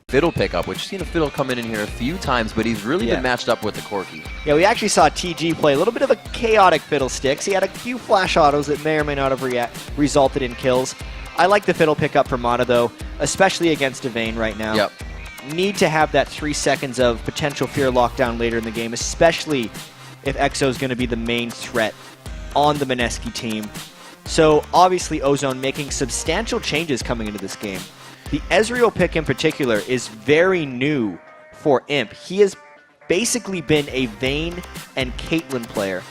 Fiddle pickup, which you've seen a Fiddle come in here a few times, but he's really been matched up with the Corky. Yeah, we actually saw TG play a little bit of a chaotic Fiddlesticks. He had a few flash autos that may or may not have resulted in kills. I like the Fiddle pickup for Mata, though, especially against Devane right now. Yep. Need to have that 3 seconds of potential fear lockdown later in the game, especially if Exo is going to be the main threat on the Mineski team. So, obviously, Ozone making substantial changes coming into this game. The Ezreal pick in particular is very new for Imp. He has basically been a Vayne and Caitlyn player.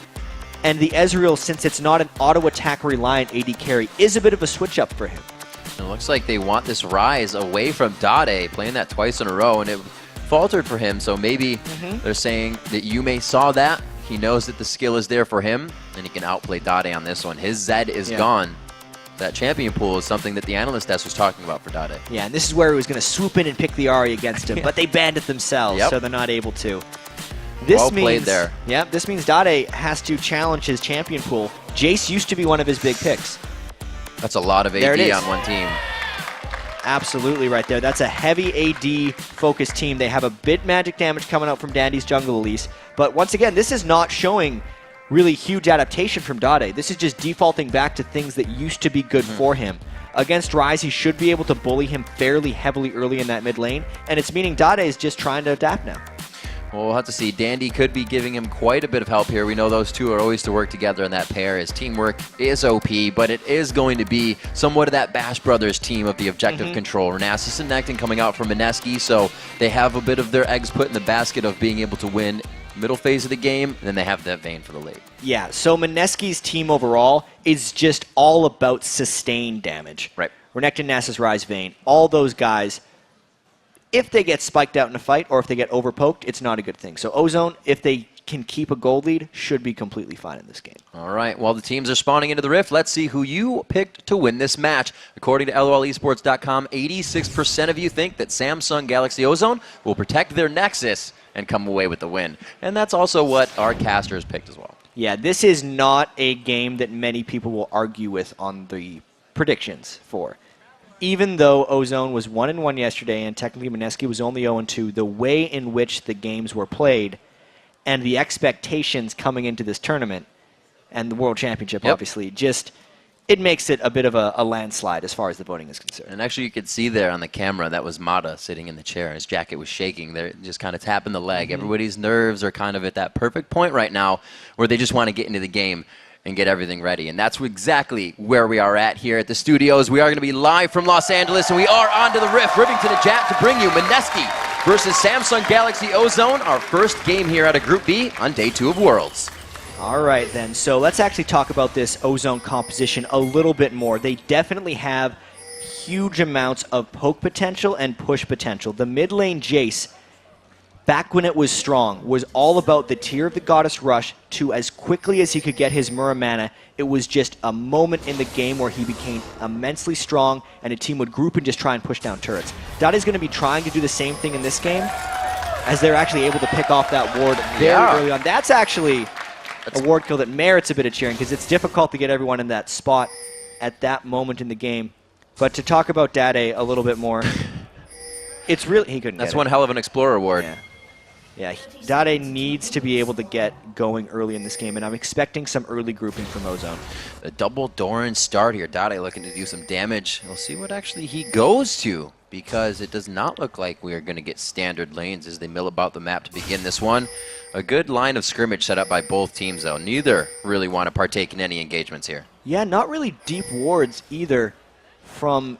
And the Ezreal, since it's not an auto-attack reliant AD carry, is a bit of a switch-up for him. It looks like they want this rise away from Dade, playing that twice in a row, and it faltered for him. So maybe they're saying that Yume saw that. He knows that the skill is there for him, and he can outplay Dade on this one. His Zed is gone. That champion pool is something that the analyst desk was talking about for Dade. Yeah, and this is where he was going to swoop in and pick the Ahri against him, but they banned it themselves, so they're not able to. Well played there. Yeah, this means Dade has to challenge his champion pool. Jace used to be one of his big picks. That's a lot of AD on one team. Absolutely right there. That's a heavy AD-focused team. They have a bit magic damage coming out from Dandy's jungle Elise, but once again, this is not showing really huge adaptation from Dade. This is just defaulting back to things that used to be good for him. Against Ryze, he should be able to bully him fairly heavily early in that mid lane, and it's meaning Dade is just trying to adapt now. Well, we'll have to see. Dandy could be giving him quite a bit of help here. We know those two are always to work together in that pair. His teamwork is OP, but it is going to be somewhat of that Bash Brothers team of the objective control. Renasus and Nectin coming out from Mineski, so they have a bit of their eggs put in the basket of being able to win middle phase of the game, and then they have that Vayne for the late. Yeah, so Mineski's team overall is just all about sustained damage. Right. Renekton, Nasus, Ryze, Vayne, all those guys, if they get spiked out in a fight or if they get overpoked, it's not a good thing. So Ozone, if they can keep a gold lead, should be completely fine in this game. All right, while the teams are spawning into the Rift, let's see who you picked to win this match. According to LOLesports.com, 86% of you think that Samsung Galaxy Ozone will protect their Nexus and come away with the win. And that's also what our casters picked as well. Yeah, this is not a game that many people will argue with on the predictions for. Even though Ozone was 1-1 yesterday and technically Mineski was only 0-2, the way in which the games were played and the expectations coming into this tournament and the World Championship, obviously, just it makes it a bit of a landslide as far as the voting is concerned. And actually, you could see there on the camera, that was Mata sitting in the chair, and his jacket was shaking. They're just kind of tapping the leg. Everybody's nerves are kind of at that perfect point right now where they just want to get into the game and get everything ready. And that's exactly where we are at here at the studios. We are going to be live from Los Angeles, and we are on to the Rift. Rivington and Jat to bring you Mineski versus Samsung Galaxy Ozone, our first game here out of Group B on Day 2 of Worlds. All right, then. So let's actually talk about this Ozone composition a little bit more. They definitely have huge amounts of poke potential and push potential. The mid lane Jace, back when it was strong, was all about the Tear of the Goddess rush to as quickly as he could get his Muramana. It was just a moment in the game where he became immensely strong and a team would group and just try and push down turrets. Dade's going to be trying to do the same thing in this game as they're actually able to pick off that ward very early on. That's actually a ward kill that merits a bit of cheering because it's difficult to get everyone in that spot at that moment in the game. But to talk about Dade a little bit more, it's really... He couldn't That's get one hell of an Explorer award. Yeah, Dade needs to be able to get going early in this game, and I'm expecting some early grouping from Ozone. A double Doran start here. Dade looking to do some damage. We'll see what actually he goes to, because it does not look like we are going to get standard lanes as they mill about the map to begin this one. A good line of scrimmage set up by both teams, though. Neither really want to partake in any engagements here. Yeah, not really deep wards either from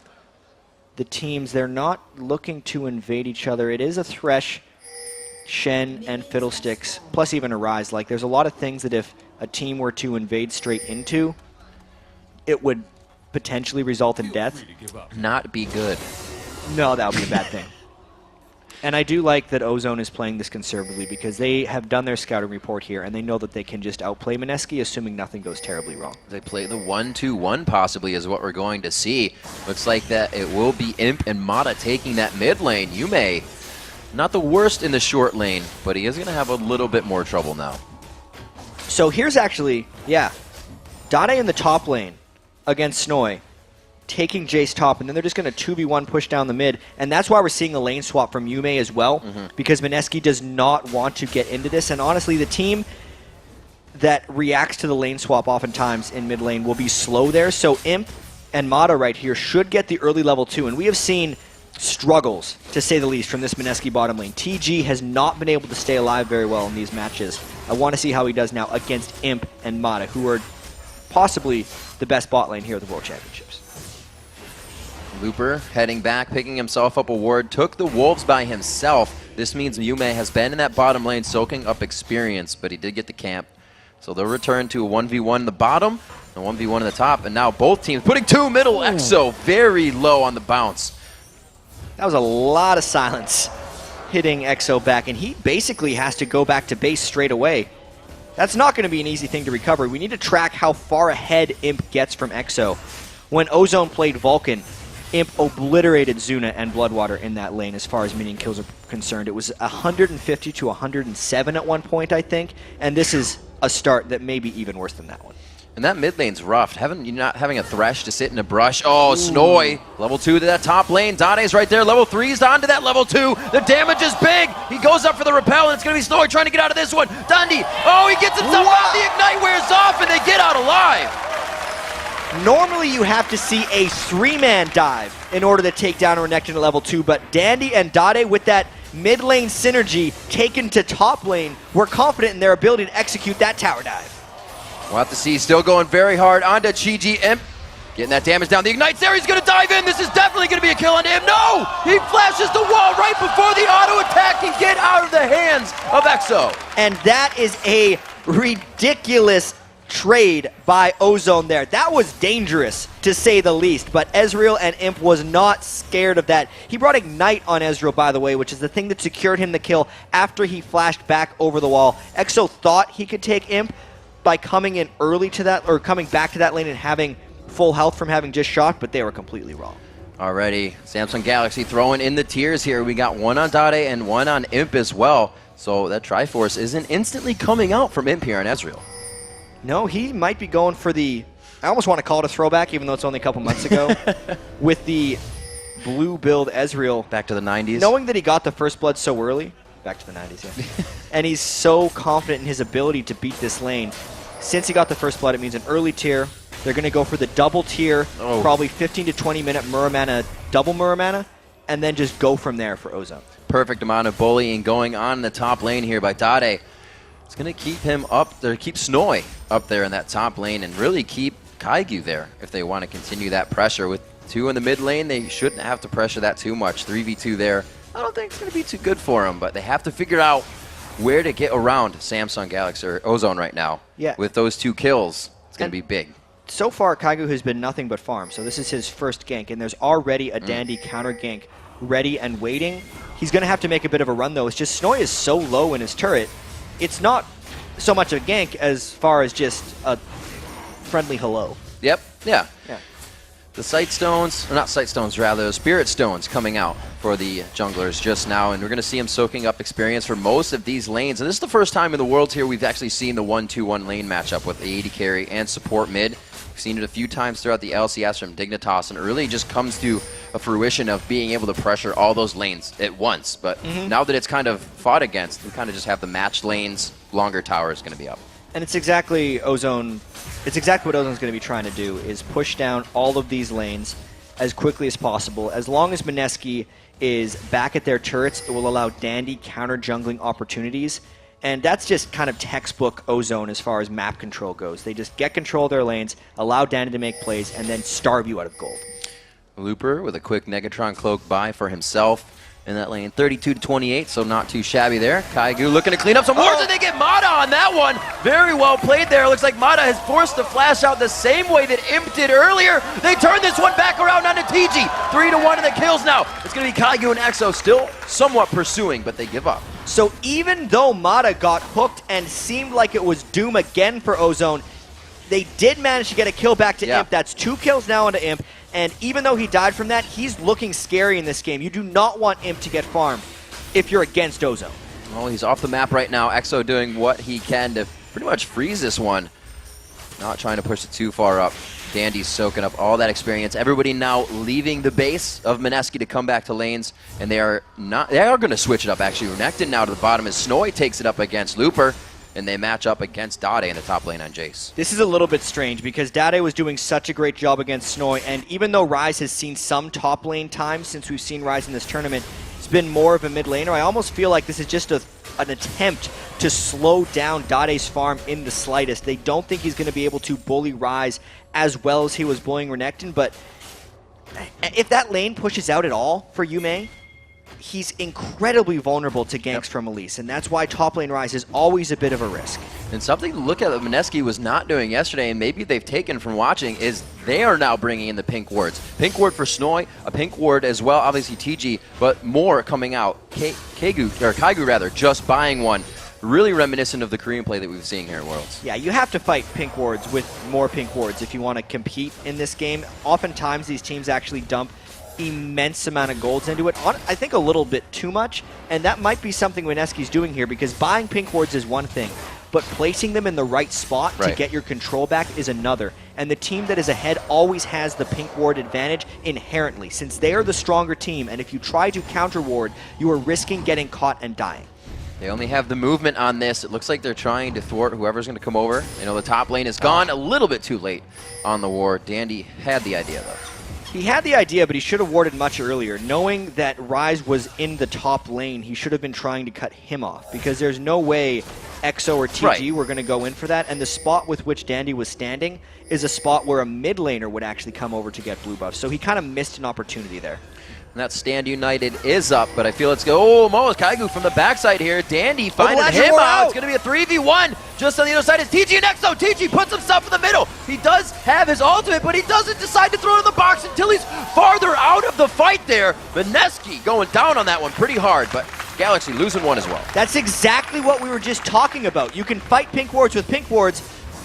the teams. They're not looking to invade each other. It is a Thresh, Shen, and Fiddlesticks, plus even a Ryze. Like, there's a lot of things that if a team were to invade straight into, it would potentially result in death. Not be good. No, that would be a bad thing. And I do like that Ozone is playing this conservatively because they have done their scouting report here and they know that they can just outplay Mineski assuming nothing goes terribly wrong. They play the 1-2-1 possibly is what we're going to see. Looks like that it will be Imp and Mata taking that mid lane. Yume, not the worst in the short lane, but he is going to have a little bit more trouble now. So here's actually, Dade in the top lane against Snoy. taking Jace top, and then they're just going to 2v1 push down the mid. And that's why we're seeing a lane swap from Yume as well, because Mineski does not want to get into this. And honestly, the team that reacts to the lane swap oftentimes in mid lane will be slow there. So Imp and Mata right here should get the early level 2. And we have seen struggles, to say the least, from this Mineski bottom lane. TG has not been able to stay alive very well in these matches. I want to see how he does now against Imp and Mata, who are possibly the best bot lane here at the World Championships. Looper heading back, picking himself up a ward, took the Wolves by himself. This means Yume has been in that bottom lane soaking up experience, but he did get the camp. So they'll return to a 1v1 in the bottom, and a 1v1 in the top, and now both teams putting 2 middle. Exo very low on the bounce. That was a lot of silence hitting Exo back, and he basically has to go back to base straight away. That's not going to be an easy thing to recover. We need to track how far ahead Imp gets from Exo. When Ozone played Vulcan, Imp obliterated Zuna and Bloodwater in that lane as far as minion kills are concerned. It was 150 to 107 at one point, I think, and this is a start that may be even worse than that one. And that mid lane's rough. You're not having a Thresh to sit in a brush. Oh, Snoy, level 2 to that top lane. Dade's right there, level 3's onto that level 2. The damage is big. He goes up for the repel, and it's going to be Snoy trying to get out of this one. Dundee, oh, he gets himself out. The Ignite wears off, and they get out alive. Normally you have to see a 3-man dive in order to take down Renekton at level 2, but Dandy and Dade with that mid lane synergy taken to top lane, we're confident in their ability to execute that tower dive. We'll have to see. Still going very hard onto Chi-Ji. Imp getting that damage down. The Ignite's there. He's going to dive in. This is definitely going to be a kill on him. No! He flashes the wall right before the auto attack can get out of the hands of Exo. And that is a ridiculous trade by Ozone there. That was dangerous, to say the least, but Ezreal and Imp was not scared of that. He brought Ignite on Ezreal, by the way, which is the thing that secured him the kill after he flashed back over the wall. Exo thought he could take Imp by coming in early to that, or coming back to that lane and having full health from having just shot, but they were completely wrong. Already, Samsung Galaxy throwing in the tiers here. We got one on Dade and one on Imp as well. So that Triforce isn't instantly coming out from Imp here on Ezreal. No, he might be going for the, I almost want to call it a throwback, even though it's only a couple months ago, with the blue build Ezreal. Back to the 90s. Knowing that he got the first blood so early, back to the 90s, yeah. And he's so confident in his ability to beat this lane. Since he got the first blood, it means an early tier. They're going to go for the double tier, probably 15 to 20 minute Muramana, double Muramana, and then just go from there for Ozone. Perfect amount of bullying going on in the top lane here by Dade. It's going to keep him up there, keep Snoy up there in that top lane, and really keep Kaiju there if they want to continue that pressure. With 2 in the mid lane, they shouldn't have to pressure that too much. 3v2 there, I don't think it's going to be too good for them, but they have to figure out where to get around Samsung Galaxy or Ozone right now. Yeah. With those 2 kills, it's going to be big. So far, Kaigu has been nothing but farm, so this is his first gank, and there's already a Dandy counter gank ready and waiting. He's going to have to make a bit of a run, though. It's just Snoy is so low in his turret. It's not so much a gank as far as just a friendly hello. Yep, yeah. Yeah. The Sight Stones, or not Sight Stones, rather, Spirit Stones coming out for the junglers just now, and we're going to see him soaking up experience for most of these lanes. And this is the first time in the Worlds here we've actually seen the 1-2-1 lane matchup with the AD carry and support mid. We've seen it a few times throughout the LCS from Dignitas, and it really just comes to a fruition of being able to pressure all those lanes at once. But now that it's kind of fought against, we kind of just have the matched lanes, longer tower is going to be up. And it's exactly Ozone. It's exactly what Ozone's going to be trying to do, is push down all of these lanes as quickly as possible. As long as Mineski is back at their turrets, it will allow Dandy counter jungling opportunities. And that's just kind of textbook Ozone as far as map control goes. They just get control of their lanes, allow Dandy to make plays, and then starve you out of gold. Looper with a quick Negatron cloak buy for himself in that lane. 32 to 28, so not too shabby there. Kaigu looking to clean up some wards, and they get Mata on that one. Very well played there. Looks like Mata has forced the flash out the same way that Imp did earlier. They turn this one back around onto TG. 3-1 in the kills now. It's going to be Kaigu and Exo still somewhat pursuing, but they give up. So even though Mata got hooked and seemed like it was doom again for Ozone, they did manage to get a kill back to Imp. That's 2 kills now onto Imp. And even though he died from that, he's looking scary in this game. You do not want Imp to get farmed if you're against Ozone. Well, he's off the map right now. Exo doing what he can to pretty much freeze this one. Not trying to push it too far up. Dandy's soaking up all that experience. Everybody now leaving the base of Mineski to come back to lanes, and they are going to switch it up, actually. Renekton now to the bottom as Snowy takes it up against Looper, and they match up against Dade in the top lane on Jace. This is a little bit strange because Dade was doing such a great job against Snowy, and even though Rise has seen some top lane time since we've seen Rise in this tournament, it's been more of a mid laner. I almost feel like this is just an attempt to slow down Dade's farm in the slightest. They don't think he's going to be able to bully Rise as well as he was bullying Renekton, but if that lane pushes out at all for Yume, he's incredibly vulnerable to ganks from Elise, and that's why top lane Rise is always a bit of a risk. And something to look at that Mineski was not doing yesterday, and maybe they've taken from watching, is they are now bringing in the pink wards. Pink ward for Snowy, a pink ward as well, obviously TG, but more coming out. Kaigu, just buying one. Really reminiscent of the Korean play that we've seen here at Worlds. Yeah, you have to fight pink wards with more pink wards if you want to compete in this game. Oftentimes these teams actually dump immense amount of golds into it. I think a little bit too much, and that might be something Mineski's doing here, because buying pink wards is one thing, but placing them in the right spot to get your control back is another. And the team that is ahead always has the pink ward advantage inherently, since they are the stronger team, and if you try to counter ward, you are risking getting caught and dying. They only have the movement on this. It looks like they're trying to thwart whoever's going to come over. You know, the top lane is gone a little bit too late on the ward. Dandy had the idea, though. He had the idea, but he should have warded much earlier. Knowing that Rise was in the top lane, he should have been trying to cut him off, because there's no way EXO or TG were going to go in for that, and the spot with which Dandy was standing is a spot where a mid laner would actually come over to get blue buff, so he kind of missed an opportunity there. And that Stand United is up, but I feel it's go. Oh, Mo's Kaigu from the backside here. Dandy finding him out. It's going to be a 3v1. Just on the other side is TG and EXO. TG puts himself in the middle. He does have his ultimate, but he doesn't decide to throw it in the box until he's farther out of the fight there. Mineski going down on that one pretty hard, but Galaxy losing one as well. That's exactly what we were just talking about. You can fight pink wards with pink wards,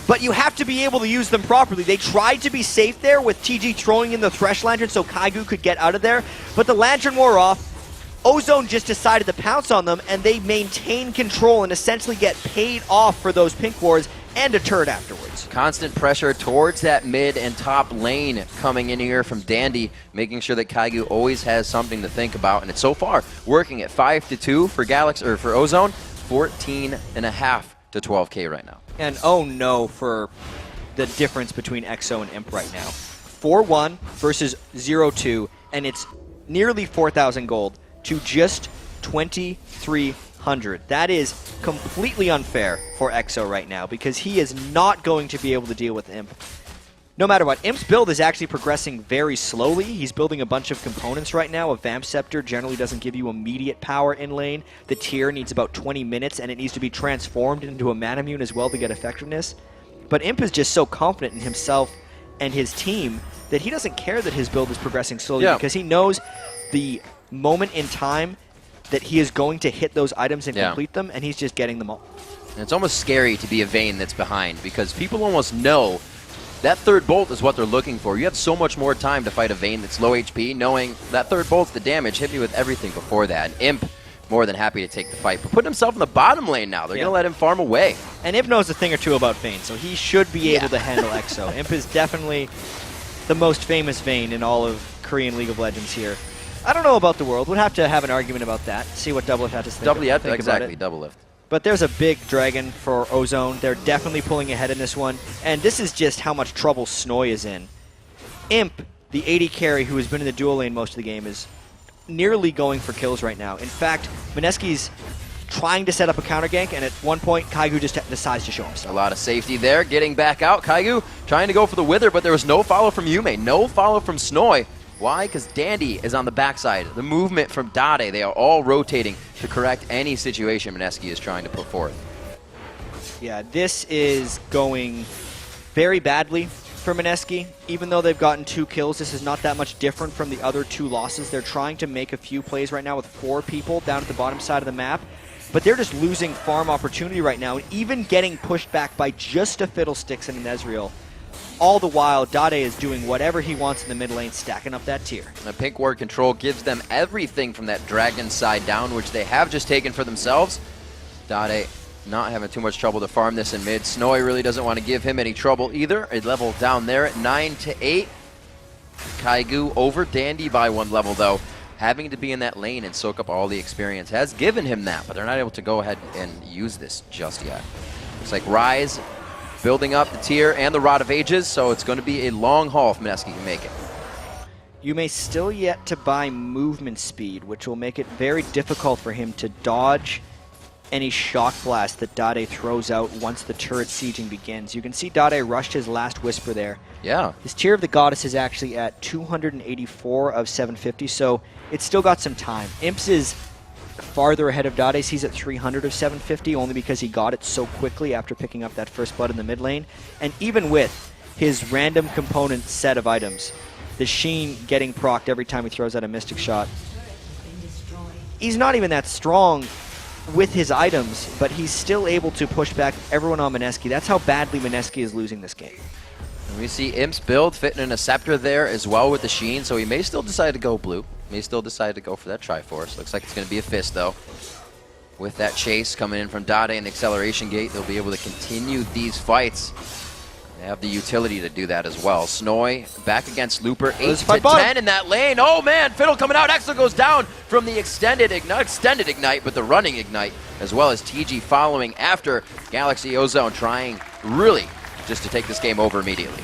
but you have to be able to use them properly. They tried to be safe there with TG throwing in the Thresh Lantern so Kaigu could get out of there, but the Lantern wore off. Ozone just decided to pounce on them, and they maintain control and essentially get paid off for those pink wards and a turret afterwards. Constant pressure towards that mid and top lane coming in here from Dandy, making sure that Kaigu always has something to think about, and it's so far working at 5-2 for Galaxy, or for Ozone, 14.5 to 12K right now. And oh no for the difference between EXO and Imp right now. 4-1 versus 0-2, and it's nearly 4,000 gold to just 2,300. That is completely unfair for EXO right now, because he is not going to be able to deal with Imp. No matter what, Imp's build is actually progressing very slowly. He's building a bunch of components right now. A Vamp Scepter generally doesn't give you immediate power in lane. The tier needs about 20 minutes, and it needs to be transformed into a Manamune as well to get effectiveness. But Imp is just so confident in himself and his team that he doesn't care that his build is progressing slowly, because he knows the moment in time that he is going to hit those items and complete them, and he's just getting them all. And it's almost scary to be a Vayne that's behind, because people almost know that third bolt is what they're looking for. You have so much more time to fight a Vayne that's low HP, knowing that third bolt's the damage. Hit me with everything before that. And Imp, more than happy to take the fight, but putting himself in the bottom lane now. They're going to let him farm away. And Imp knows a thing or two about Vayne, so he should be able to handle EXO. Imp is definitely the most famous Vayne in all of Korean League of Legends here. I don't know about the world. We'll have to have an argument about that, see what Doublelift had to think about it. Exactly, Doublelift. But there's a big dragon for Ozone. They're definitely pulling ahead in this one. And this is just how much trouble Snowy is in. Imp, the 80 carry who has been in the dual lane most of the game, is nearly going for kills right now. In fact, Mineski's trying to set up a counter gank, and at one point, Kaigu just decides to show himself. A lot of safety there, getting back out. Kaigu trying to go for the Wither, but there was no follow from Yume, no follow from Snowy. Why? Because Dandy is on the backside. The movement from Dade, they are all rotating to correct any situation Mineski is trying to put forth. Yeah, this is going very badly for Mineski. Even though they've gotten 2 kills, this is not that much different from the other 2 losses. They're trying to make a few plays right now with 4 people down at the bottom side of the map, but they're just losing farm opportunity right now, and even getting pushed back by just a Fiddlesticks and an Ezreal. All the while, Dade is doing whatever he wants in the mid lane, stacking up that tier. The pink ward control gives them everything from that dragon side down, which they have just taken for themselves. Dade not having too much trouble to farm this in mid. Snowy really doesn't want to give him any trouble either. A level down there at 9-8. Kaigu over Dandy by 1 level, though. Having to be in that lane and soak up all the experience has given him that, but they're not able to go ahead and use this just yet. Looks like Rise building up the tier and the Rod of Ages, so it's going to be a long haul if Mineski can make it. You may still yet to buy movement speed, which will make it very difficult for him to dodge any shock blast that Dade throws out once the turret sieging begins. You can see Dade rushed his last Whisper there. Yeah. His tier of the Goddess is actually at 284 of 750, so it's still got some time. Imps is farther ahead of Dade's. He's at 300 of 750, only because he got it so quickly after picking up that first blood in the mid lane. And even with his random component set of items, the Sheen getting procced every time he throws out a Mystic Shot, he's not even that strong with his items, but he's still able to push back everyone on Mineski. That's how badly Mineski is losing this game. And we see Imp's build fitting in a Scepter there as well with the Sheen, so he may still decide to go blue. May still decide to go for that Triforce. Looks like it's going to be a Fist, though. With that chase coming in from Dade and the Acceleration Gate, they'll be able to continue these fights. They have the utility to do that as well. Snowy back against Looper, 8-10 in that lane. Oh man, Fiddle coming out. Axel goes down from the extended Ignite, but the running Ignite, as well as TG following after Galaxy Ozone trying really just to take this game over immediately.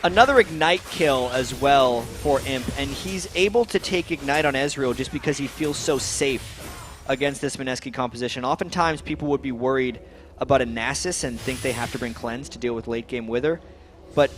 Another Ignite kill as well for Imp, and he's able to take Ignite on Ezreal just because he feels so safe against this Mineski composition. Oftentimes people would be worried about a Nasus and think they have to bring Cleanse to deal with late game Wither, but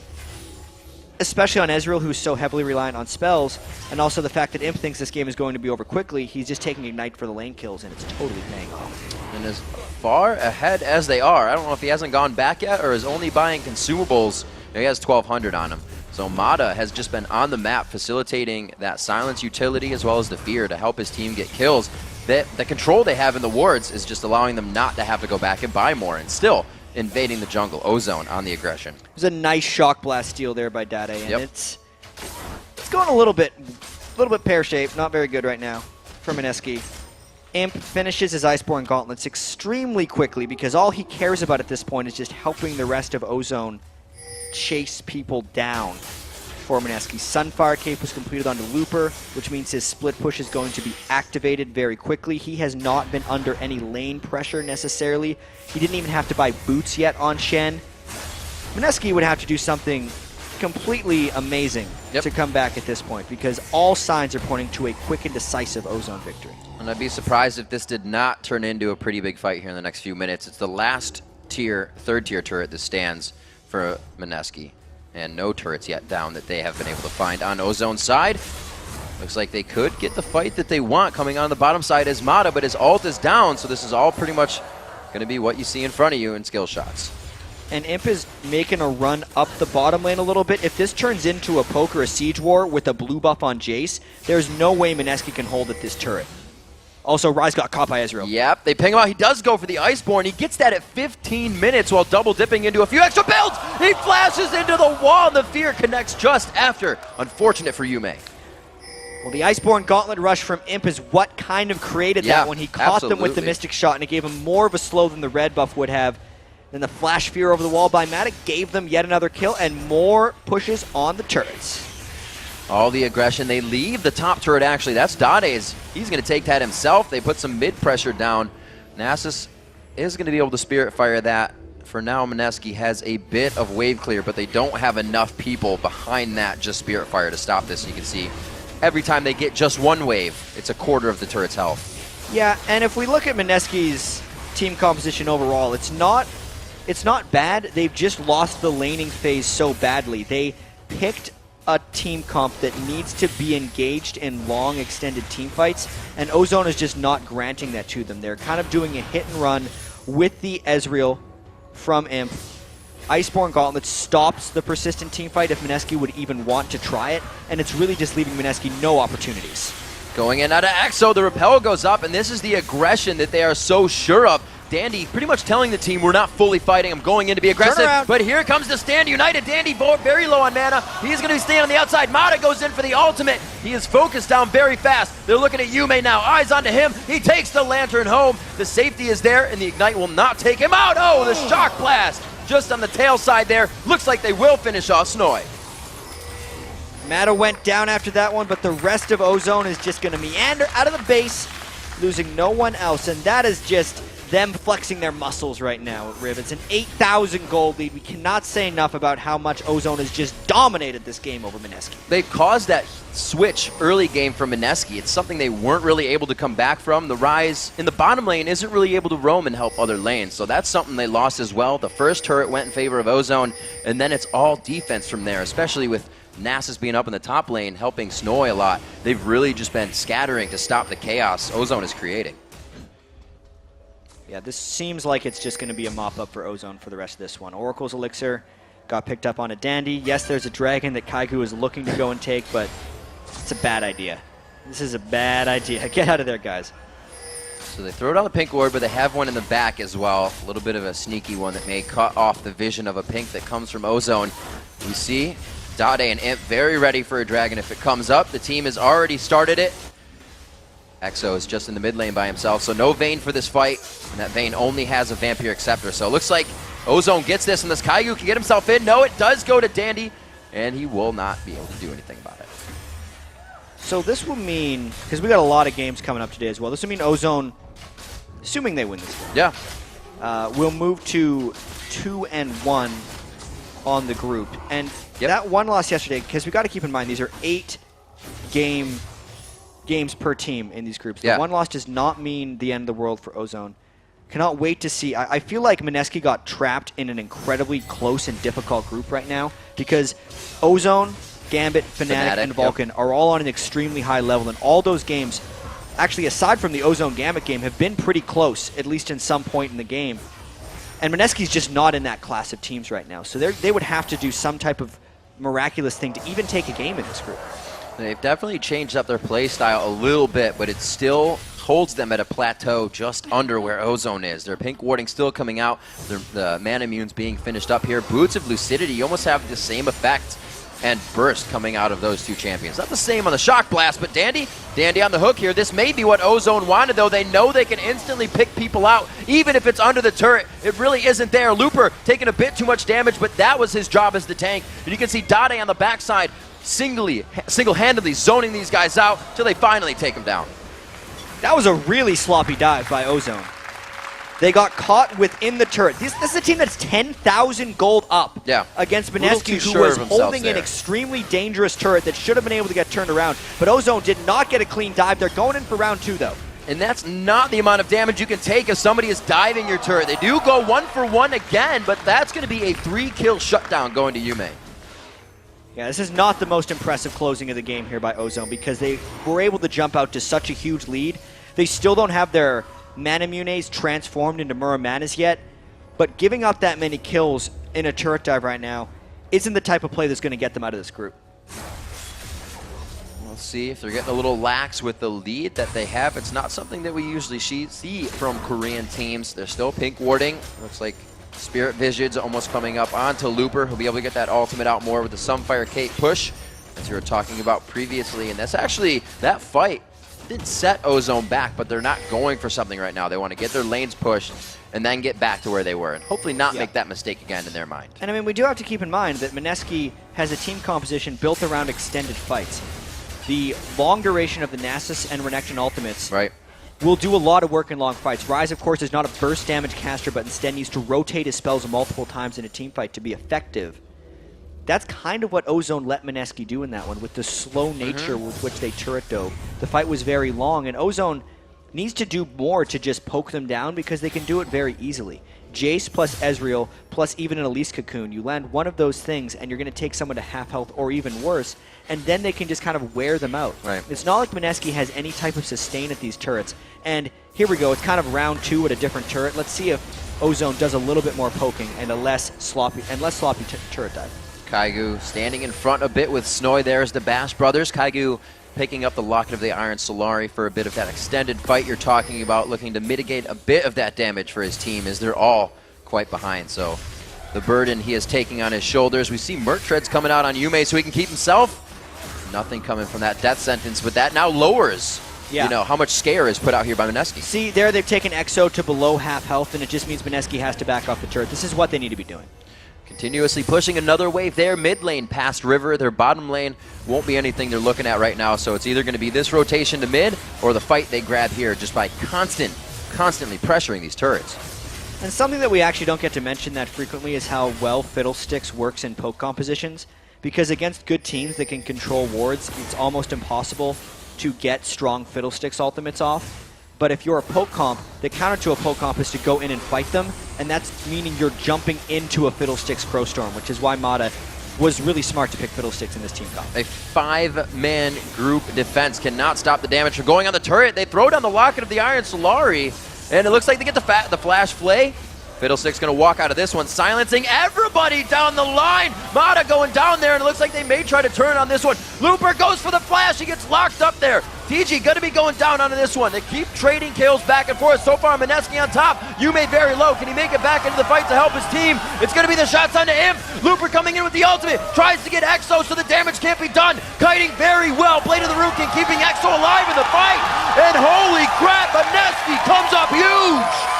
especially on Ezreal, who's so heavily reliant on spells, and also the fact that Imp thinks this game is going to be over quickly, he's just taking Ignite for the lane kills, and it's totally paying off. And as far ahead as they are, I don't know if he hasn't gone back yet or is only buying consumables. He has 1,200 on him. So Mata has just been on the map facilitating that silence utility as well as the fear to help his team get kills. The control they have in the wards is just allowing them not to have to go back and buy more and still invading the jungle. Ozone on the aggression. There's a nice shock blast steal there by Dade, and it's going a little bit pear-shaped, not very good right now for Mineski. Imp finishes his Iceborne Gauntlets extremely quickly because all he cares about at this point is just helping the rest of Ozone chase people down for Mineski. Sunfire Cape was completed onto Looper, which means his split push is going to be activated very quickly. He has not been under any lane pressure necessarily. He didn't even have to buy boots yet on Shen. Mineski would have to do something completely amazing to come back at this point because all signs are pointing to a quick and decisive Ozone victory. And I'd be surprised if this did not turn into a pretty big fight here in the next few minutes. It's the last tier, third tier turret that stands for Mineski, and no turrets yet down that they have been able to find on Ozone's side. Looks like they could get the fight that they want. Coming on the bottom side is Mata, but his ult is down, so this is all pretty much going to be what you see in front of you in skill shots. And Imp is making a run up the bottom lane a little bit. If this turns into a poke or a siege war with a blue buff on Jace, there's no way Mineski can hold at this turret. Also, Rise got caught by Ezreal. Yep, they ping him out. He does go for the Iceborne. He gets that at 15 minutes while double dipping into a few extra builds. He flashes into the wall, and the fear connects just after. Unfortunate for Yume. Well, the Iceborne Gauntlet rush from Imp is what kind of created that when he caught them with the Mystic Shot, and it gave him more of a slow than the red buff would have. Then the Flash Fear over the wall by Matic gave them yet another kill and more pushes on the turrets. All the aggression. They leave the top turret, actually. That's Dade's. He's going to take that himself. They put some mid pressure down. Nasus is going to be able to Spirit Fire that. For now, Mineski has a bit of wave clear, but they don't have enough people behind that just Spirit Fire to stop this. You can see every time they get just one wave, it's a quarter of the turret's health. Yeah, and if we look at Mineski's team composition overall, it's not bad. They've just lost the laning phase so badly. They picked a team comp that needs to be engaged in long, extended team fights, and Ozone is just not granting that to them. They're kind of doing a hit and run with the Ezreal from Imp. Iceborne Gauntlet stops the persistent team fight if Mineski would even want to try it, and it's really just leaving Mineski no opportunities. Going in out of Exo, the Repel goes up, and this is the aggression that they are so sure of. Dandy pretty much telling the team, we're not fully fighting. I'm going in to be aggressive. But here comes the stand united. Dandy very low on mana. He's going to be staying on the outside. Mata goes in for the ultimate. He is focused down very fast. They're looking at Yume now. Eyes onto him. He takes the lantern home. The safety is there, and the Ignite will not take him out. Oh, the shock blast just on the tail side there. Looks like they will finish off Snoy. Mata went down after that one, but the rest of Ozone is just going to meander out of the base, losing no one else, and that is just them flexing their muscles right now at Riv. It's an 8,000 gold lead. We cannot say enough about how much Ozone has just dominated this game over Mineski. They caused that switch early game from Mineski. It's something they weren't really able to come back from. The Rise in the bottom lane isn't really able to roam and help other lanes, so that's something they lost as well. The first turret went in favor of Ozone, and then it's all defense from there, especially with Nasus being up in the top lane, helping Snoy a lot. They've really just been scattering to stop the chaos Ozone is creating. Yeah, this seems like it's just going to be a mop-up for Ozone for the rest of this one. Oracle's Elixir got picked up on a Dandy. Yes, there's a dragon that Kaigu is looking to go and take, but it's a bad idea. This is a bad idea. Get out of there, guys. So they throw down the pink ward, but they have one in the back as well. A little bit of a sneaky one that may cut off the vision of a pink that comes from Ozone. We see Dade and Imp very ready for a dragon if it comes up. The team has already started it. Exo is just in the mid lane by himself, so no Vayne for this fight, and that Vayne only has a Vampiric Scepter. So it looks like Ozone gets this, and this Kaigu can get himself in. No, it does go to Dandy, and he will not be able to do anything about it. So this will mean, because we got a lot of games coming up today as well, this will mean Ozone, assuming they win this game, will move to 2-1 on the group. And that one loss yesterday, because we got to keep in mind these are 8 games per team in these groups. The one loss does not mean the end of the world for Ozone. Cannot wait to see. I feel like Mineski got trapped in an incredibly close and difficult group right now because Ozone, Gambit, Fnatic, and Vulcan are all on an extremely high level, and all those games, actually aside from the Ozone Gambit game, have been pretty close, at least in some point in the game. And Mineski's just not in that class of teams right now, so they would have to do some type of miraculous thing to even take a game in this group. They've definitely changed up their play style a little bit, but it still holds them at a plateau just under where Ozone is. Their pink warding still coming out, the mana immunes being finished up here. Boots of Lucidity, you almost have the same effect and burst coming out of those two champions. Not the same on the Shock Blast, but Dandy on the hook here. This may be what Ozone wanted, though. They know they can instantly pick people out, even if it's under the turret. It really isn't there. Looper taking a bit too much damage, but that was his job as the tank. And you can see Dade on the backside single-handedly zoning these guys out till they finally take him down. That was a really sloppy dive by Ozone. They got caught within the turret. This is a team that's 10,000 gold up against Mineski, who was holding an extremely dangerous turret that should have been able to get turned around. But Ozone did not get a clean dive. They're going in for round 2, though. And that's not the amount of damage you can take if somebody is diving your turret. They do go 1 for 1 again, but that's going to be a 3-kill shutdown going to Yume. Yeah, this is not the most impressive closing of the game here by Ozone because they were able to jump out to such a huge lead. They still don't have their Manamunes transformed into Muramanas yet, but giving up that many kills in a turret dive right now isn't the type of play that's going to get them out of this group. We'll see if they're getting a little lax with the lead that they have. It's not something that we usually see from Korean teams. They're still pink warding. Looks like Spirit Vision's almost coming up onto Looper. He'll be able to get that ultimate out more with the Sunfire Cape push, as you were talking about previously. And that's actually, that fight did set Ozone back, but they're not going for something right now. They want to get their lanes pushed and then get back to where they were and hopefully not make that mistake again in their mind. And I mean, we do have to keep in mind that Mineski has a team composition built around extended fights. The long duration of the Nasus and Renekton ultimates will do a lot of work in long fights. Rise, of course, is not a burst damage caster, but instead needs to rotate his spells multiple times in a team fight to be effective. That's kind of what Ozone let Mineski do in that one, with the slow nature with which they turret dove. The fight was very long, and Ozone needs to do more to just poke them down because they can do it very easily. Jace plus Ezreal plus even an Elise Cocoon. You land one of those things, and you're going to take someone to half health or even worse, and then they can just kind of wear them out. It's not like Mineski has any type of sustain at these turrets. And here we go. It's kind of round 2 at a different turret. Let's see if Ozone does a little bit more poking and a less sloppy turret dive. Kaigu standing in front a bit with Snoy there as the Bash brothers. Kaigu picking up the Locket of the Iron Solari for a bit of that extended fight you're talking about, looking to mitigate a bit of that damage for his team as they're all quite behind. So the burden he is taking on his shoulders. We see Merc Treads coming out on Yume so he can keep himself. Nothing coming from that death sentence, but that now lowers how much scare is put out here by Mineski. See, there they've taken Exo to below half health, and it just means Mineski has to back off the turret. This is what they need to be doing. Continuously pushing another wave there. Mid lane past River. Their bottom lane won't be anything they're looking at right now, so it's either going to be this rotation to mid or the fight they grab here just by constantly pressuring these turrets. And something that we actually don't get to mention that frequently is how well Fiddlesticks works in poke compositions, because against good teams that can control wards, it's almost impossible to get strong Fiddlesticks ultimates off. But if you're a poke comp, the counter to a poke comp is to go in and fight them, and that's meaning you're jumping into a Fiddlesticks Crowstorm, which is why Mata was really smart to pick Fiddlesticks in this team comp. A 5-man group defense cannot stop the damage from going on the turret. They throw down the Locket of the Iron Solari, and it looks like they get the Flash Flay. Fiddlesticks going to walk out of this one, silencing everybody down the line. Mata going down there, and it looks like they may try to turn on this one. Looper goes for the flash. He gets locked up there. TG going to be going down onto this one. They keep trading kills back and forth. So far, Mineski on top. Yume very low. Can he make it back into the fight to help his team? It's going to be the shots onto Imp. Looper coming in with the ultimate. Tries to get Exo so the damage can't be done. Kiting very well. Blade of the Root King keeping Exo alive in the fight. And holy crap, Mineski comes up huge.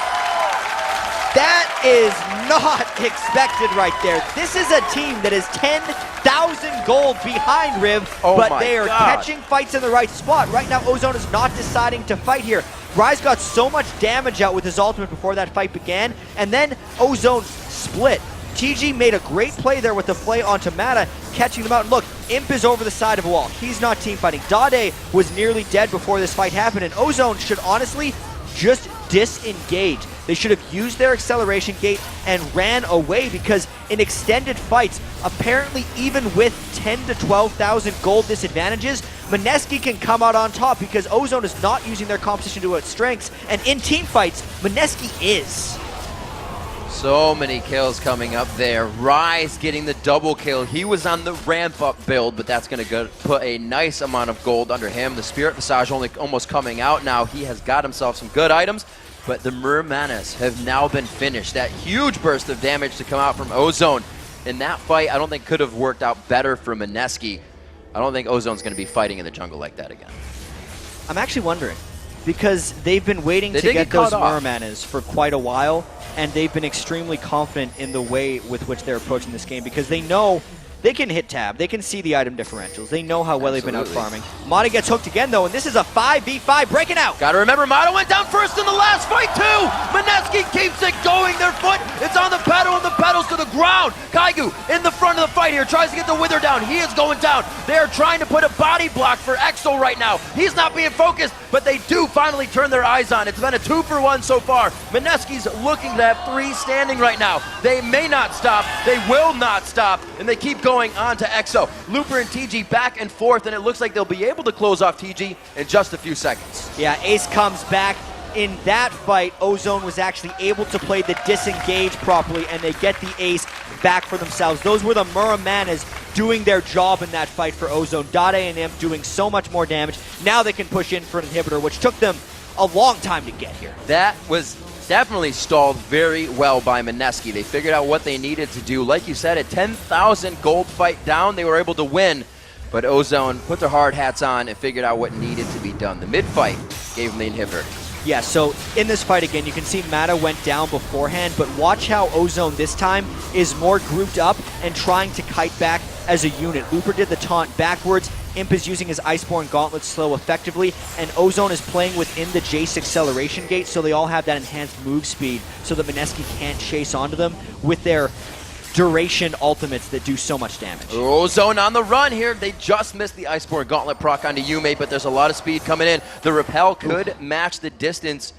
That is not expected right there. This is a team that is 10,000 gold behind Riv, but they are catching fights in the right spot. Right now, Ozone is not deciding to fight here. Rise got so much damage out with his ultimate before that fight began, and then Ozone split. TG made a great play there with the play onto Mata, catching them out. And look, Imp is over the side of a wall. He's not team fighting. Dade was nearly dead before this fight happened, and Ozone should honestly just disengage. They should have used their acceleration gate and ran away, because in extended fights, apparently even with 10 to 12,000 gold disadvantages, Mineski can come out on top because Ozone is not using their composition to its strengths, and in team fights, Mineski is. So many kills coming up there. Rise getting the double kill. He was on the ramp-up build, but that's going to put a nice amount of gold under him. The Spirit Visage only almost coming out now. He has got himself some good items, but the Mermanas have now been finished. That huge burst of damage to come out from Ozone in that fight, I don't think could have worked out better for Mineski. I don't think Ozone's going to be fighting in the jungle like that again. I'm actually wondering, because they've been waiting to get those Mermanas for quite a while, and they've been extremely confident in the way with which they're approaching this game, because they know they can hit tab, they can see the item differentials, they know how well they've been out farming. Mata gets hooked again though, and this is a 5v5 breaking out. Gotta remember, Mata went down first in the last fight too! Mineski keeps it going, their foot, it's on the pedal, and the pedals to the ground. Kaigu in the front of the fight here, tries to get the Wither down, he is going down. They're trying to put a body block for Exo right now. He's not being focused, but they do finally turn their eyes on. It's been a 2-for-1 so far. Mineski's looking to have 3 standing right now. They may not stop, they will not stop, and they keep going on to Exo. Looper and TG back and forth, and it looks like they'll be able to close off TG in just a few seconds. Yeah, Ace comes back. In that fight, Ozone was actually able to play the disengage properly, and they get the ace back for themselves. Those were the Muramanas doing their job in that fight for Ozone. Dade and Imp doing so much more damage. Now they can push in for an inhibitor, which took them a long time to get here. That was definitely stalled very well by Mineski. They figured out what they needed to do. Like you said, a 10,000 gold fight down, they were able to win, but Ozone put their hard hats on and figured out what needed to be done. The mid-fight gave them the inhibitor. Yeah, so in this fight again, you can see Mata went down beforehand, but watch how Ozone this time is more grouped up and trying to kite back as a unit. Looper did the taunt backwards, Imp is using his Iceborne Gauntlet slow effectively, and Ozone is playing within the Jace acceleration gate, so they all have that enhanced move speed so that Mineski can't chase onto them with their duration ultimates that do so much damage. Ozone on the run here. They just missed the Iceborne Gauntlet proc onto Yume, but there's a lot of speed coming in. The repel could match the distance.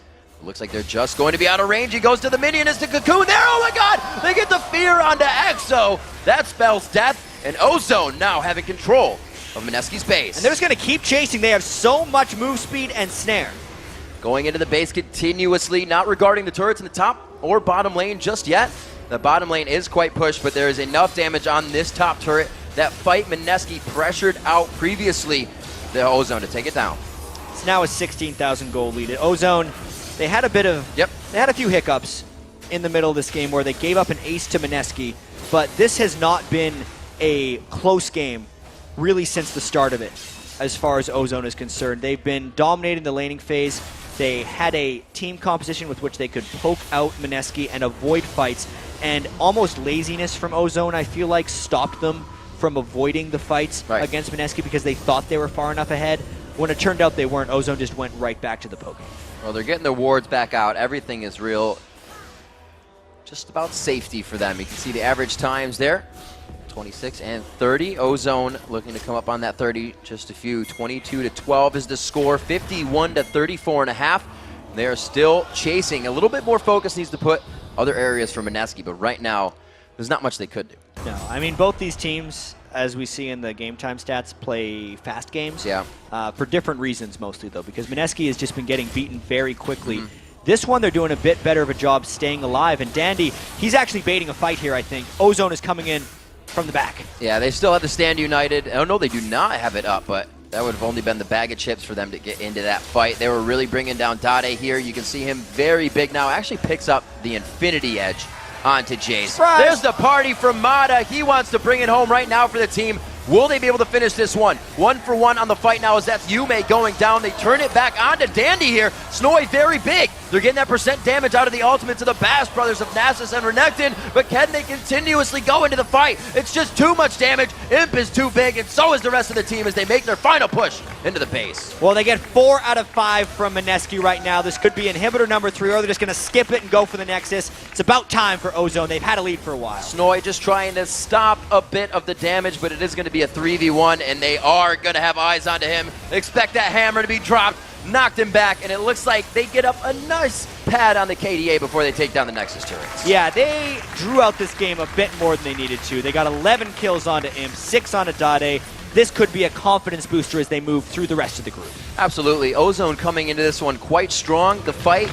Looks like they're just going to be out of range. He goes to the minion, it's the Cocoon there. Oh my god! They get the fear onto Exo. That spells death, and Ozone now having control of Mineski's base. And they're just going to keep chasing. They have so much move speed and snare. Going into the base continuously, not regarding the turrets in the top or bottom lane just yet. The bottom lane is quite pushed, but there is enough damage on this top turret. That fight Mineski pressured out previously the Ozone to take it down. It's now a 16,000 goal lead. Ozone, they had a few hiccups in the middle of this game where they gave up an ace to Mineski, but this has not been a close game really since the start of it as far as Ozone is concerned. They've been dominating the laning phase. They had a team composition with which they could poke out Mineski and avoid fights, and almost laziness from Ozone, I feel like, stopped them from avoiding the fights against Mineski because they thought they were far enough ahead. When it turned out they weren't, Ozone just went right back to the poking. Well, they're getting their wards back out. Everything is real. Just about safety for them. You can see the average times there. 26 and 30. Ozone looking to come up on that 30 just a few. 22-12 is the score. 51-34.5. They are still chasing. A little bit more focus needs to put other areas for Mineski, but right now there's not much they could do. No, I mean, both these teams, as we see in the game time stats, play fast games. Yeah. For different reasons mostly, though, because Mineski has just been getting beaten very quickly. This one, they're doing a bit better of a job staying alive, and Dandy, he's actually baiting a fight here, I think. Ozone is coming in from the back. Yeah, they still have the stand united. Oh, no, they do not have it up, but that would have only been the bag of chips for them to get into that fight. They were really bringing down Dade here. You can see him very big now. Actually picks up the Infinity Edge onto Jace. Surprise! There's the party from Mata. He wants to bring it home right now for the team. Will they be able to finish this one? 1-for-1 on the fight now as that's Yume going down. They turn it back onto Dandy here. Snowy very big. They're getting that percent damage out of the ultimates of the Bass brothers of Nasus and Renekton, but can they continuously go into the fight? It's just too much damage. Imp is too big, and so is the rest of the team as they make their final push into the base. Well, they get 4 out of 5 from Mineski right now. This could be inhibitor number 3, or they're just going to skip it and go for the Nexus. It's about time for Ozone. They've had a lead for a while. Snowy just trying to stop a bit of the damage, but it is going to be a 3v1, and they are going to have eyes onto him. Expect that hammer to be dropped. Knocked him back, and it looks like they get up a nice pad on the KDA before they take down the Nexus turrets. Yeah, they drew out this game a bit more than they needed to. They got 11 kills onto Imp, 6 onto Dade. This could be a confidence booster as they move through the rest of the group. Absolutely. Ozone coming into this one quite strong. The fight